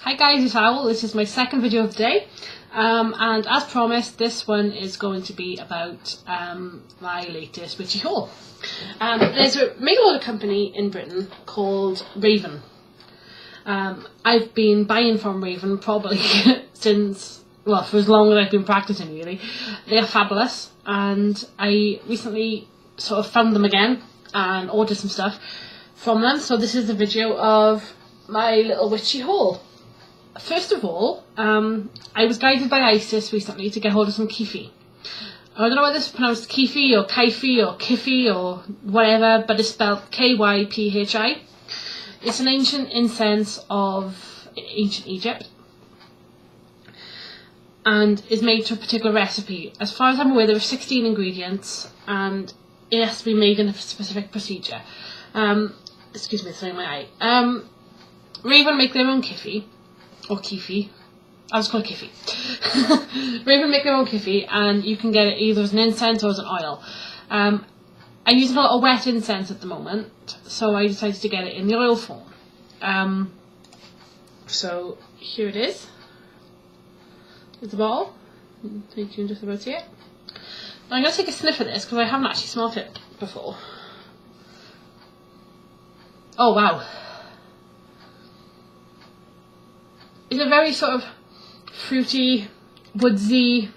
Hi guys, it's Owl. This is my second video of the day, and as promised, this one is going to be about my latest witchy haul. There's a mail order company in Britain called Raven. I've been buying from Raven probably since, well, for as long as I've been practicing really. They are fabulous, and I recently sort of found them again and ordered some stuff from them, so this is the video of my little witchy haul. First of all, I was guided by Isis recently to get hold of some Kifi. I don't know whether it's pronounced Kifi or Kaifi or Kifi or whatever, but it's spelled K-Y-P-H-I. It's an ancient incense of ancient Egypt and is made to a particular recipe. As far as I'm aware, there are 16 ingredients and it has to be made in a specific procedure. Excuse me, throwing my eye. Raven make their own Kifi. Or Kifi. I'll just call it Kifi. Raven make their own Kifi, and you can get it either as an incense or as an oil. I'm using a lot of wet incense at the moment, so I decided to get it in the oil form. So here it is. There's the bottle. So you can just about see it. Now I'm going to take a sniff of this because I haven't actually smelt it before. Oh wow. It's a very sort of fruity, woodsy,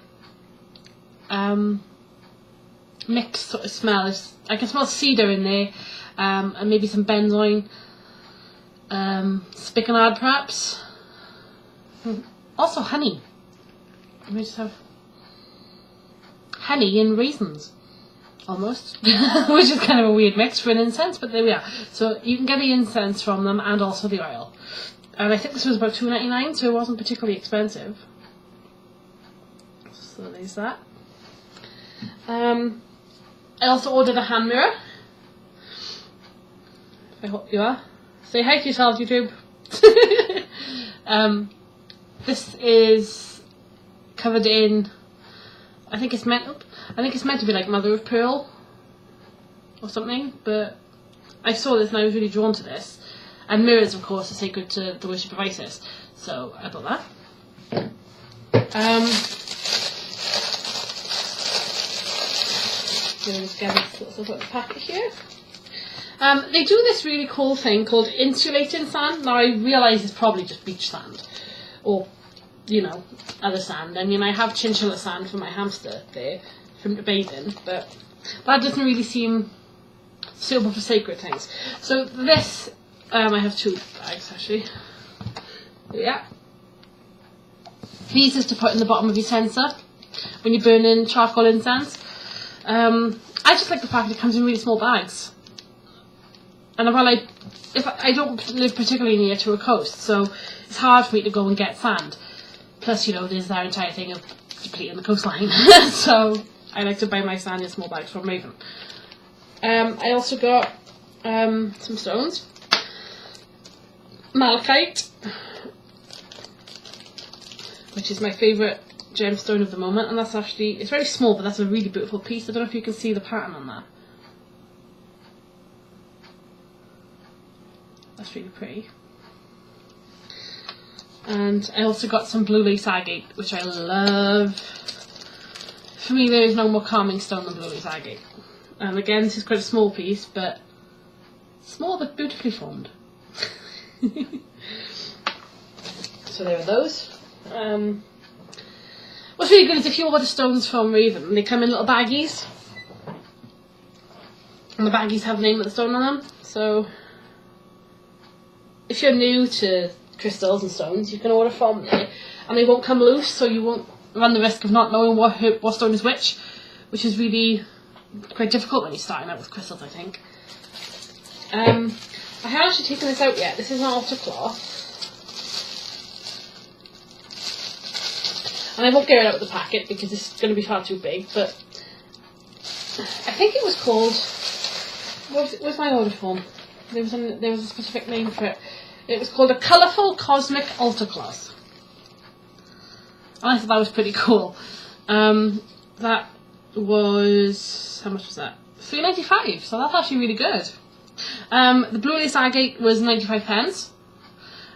mixed sort of smell. I can smell cedar in there, and maybe some benzoin, spikenard perhaps. Also honey. We just have honey and raisins, almost, which is kind of a weird mix for an incense, but there we are. So you can get the incense from them and also the oil. And I think this was about $2.99, so it wasn't particularly expensive. So there's that. I also ordered a hand mirror. I hope you are. Say hi to yourself, YouTube. This is covered in, I think it's meant to be like mother of pearl or something, but I saw this and I was really drawn to this. And mirrors, of course, are sacred to the worship of Isis, so I bought that. Let's get this little bit of packet here. They do this really cool thing called insulating sand. Now I realise it's probably just beach sand, or you know, other sand. I mean, I have chinchilla sand for my hamster there from the bathing, but that doesn't really seem suitable for sacred things. So this. I have two bags actually. Yeah. These is to put in the bottom of your censer when you're burning charcoal incense. I just like the fact that it comes in really small bags. And while I don't live particularly near to a coast, so it's hard for me to go and get sand. Plus, you know, there's that entire thing of depleting the coastline. So I like to buy my sand in small bags from Raven. I also got some stones. Malachite, which is my favourite gemstone of the moment, and that's actually, it's very small, but that's a really beautiful piece. I don't know if you can see the pattern on that. That's really pretty. And I also got some blue lace agate, which I love. For me, there is no more calming stone than blue lace agate. And again, this is quite a small piece, but small but beautifully formed. So there are those. What's really good is if you order stones from Raven, they come in little baggies, and the baggies have the name of the stone on them. So if you're new to crystals and stones, you can order from there, and they won't come loose, so you won't run the risk of not knowing what stone is which is really quite difficult when you're starting out with crystals, I think. I haven't actually taken this out yet. This is an altar cloth. And I won't get it out of the packet because it's going to be far too big, but I think it was called, where's my order form? There was a specific name for it. It was called a colourful cosmic altar cloth. And I thought that was pretty cool. That was, how much was that? $3.95, so that's actually really good. The blue lace agate was 95 pence.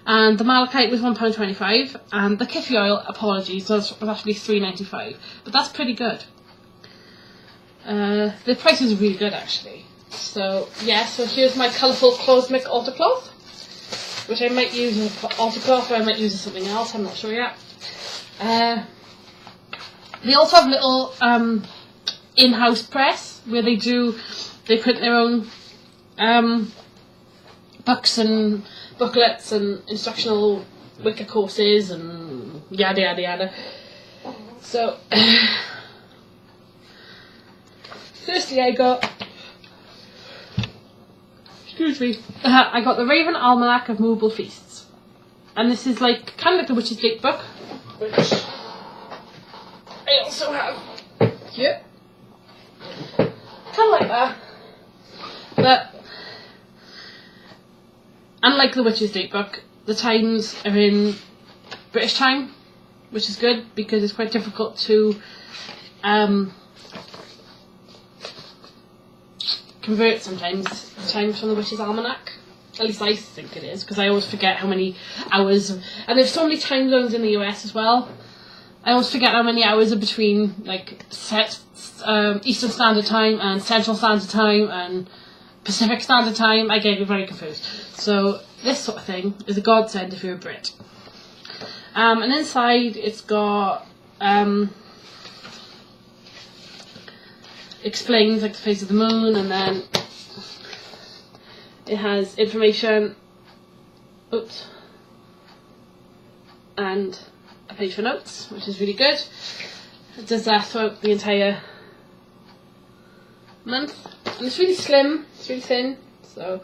and the malachite was £1.25, and the Kiffy oil, apologies, was actually £3.95, but that's pretty good. The price is really good actually. So yeah, so here's my colourful Cosmic Altar Cloth, which I might use as an altar cloth, or I might use as something else, I'm not sure yet. They also have little in-house press where they print their own books and booklets and instructional Wicca courses and yada yada yada. So firstly I got, excuse me, I got the Raven Almanac of Movable Feasts, and this is like kind of like the Witch's Date book, which I also have here, kind of like that, but unlike the Witch's Date book, the times are in British time, which is good because it's quite difficult to convert sometimes the times from the Witch's Almanac. At least I think it is, because I always forget how many hours, and there's so many time zones in the US as well. I always forget how many hours are between like Eastern Standard Time and Central Standard Time and Pacific Standard Time. I get very confused. So this sort of thing is a godsend if you're a Brit. And inside it's got explains like the phase of the moon, and then it has information, and a page for notes, which is really good. It does that throughout the entire month, and it's really slim, it's really thin, so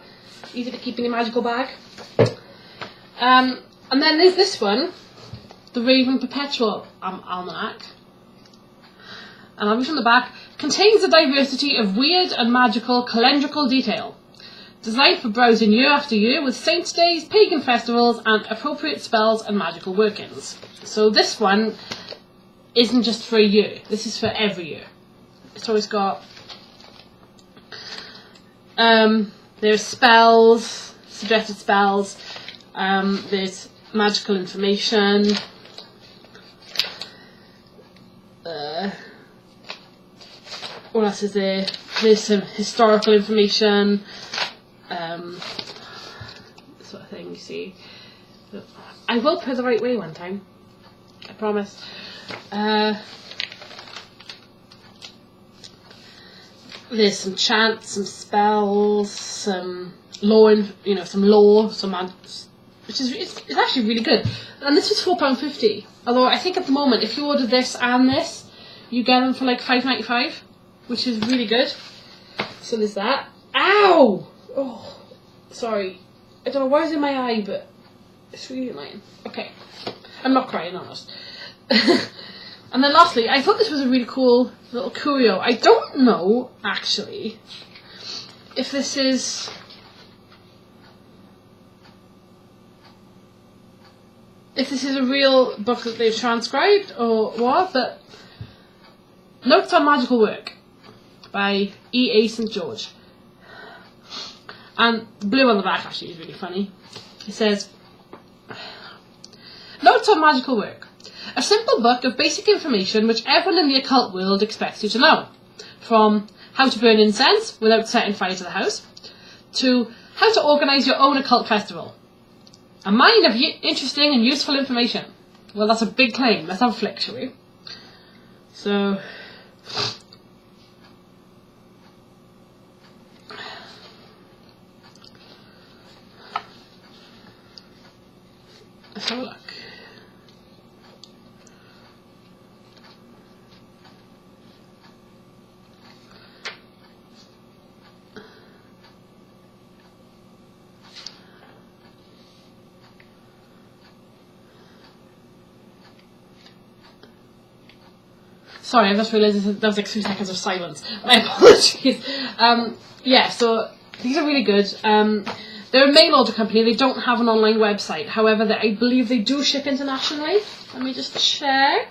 easy to keep in your magical bag. And then there's this one, the Raven Perpetual Almanac, and I'll read from the back. Contains a diversity of weird and magical calendrical detail, designed for browsing year after year with saints' days, pagan festivals, and appropriate spells and magical workings. So this one isn't just for a year, this is for every year. So it's got there's spells, suggested spells, there's magical information, what else is there? There's some historical information, sort of thing, you see. I will put it the right way one time, I promise. There's some chants, some spells, some lore, which is it's actually really good. And this was £4.50. Although I think at the moment, if you order this and this, you get them for like £5.95, which is really good. So there's that. Ow! Oh, sorry. I don't know why it's in my eye, but it's really annoying. Okay, I'm not crying, honest. And then lastly, I thought this was a really cool little curio. I don't know, actually, if this is... a real book that they've transcribed or what, but Notes on Magical Work by E.A. St. George. And the blue on the back actually is really funny. It says, Notes on Magical Work. A simple book of basic information which everyone in the occult world expects you to know. From how to burn incense without setting fire to the house, to how to organise your own occult festival. A mine of interesting and useful information. Well, that's a big claim. Let's have a flick, shall we? So... let's have a look. Sorry, I just realised there was like 3 seconds of silence. My apologies. Yeah, so these are really good. They're a mail order company. They don't have an online website. However, I believe they do ship internationally. Let me just check.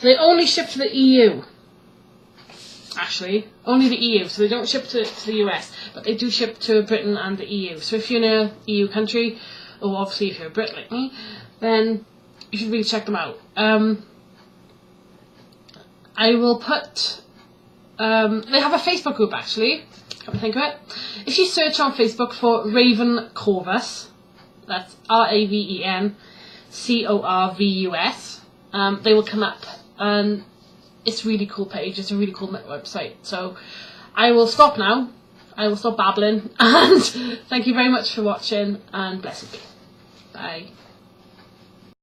They only ship to the EU. actually. Only the EU, so they don't ship to the US, but they do ship to Britain and the EU. So if you're in a EU country, or obviously if you're a Brit like me, then you should really check them out. I will put... they have a Facebook group, actually. Come to think of it. If you search on Facebook for Raven Corvus, that's RavenCorvus, they will come up, and it's a really cool page. It's a really cool website. So I will stop now. I will stop babbling, and thank you very much for watching, and blessed be. Bye.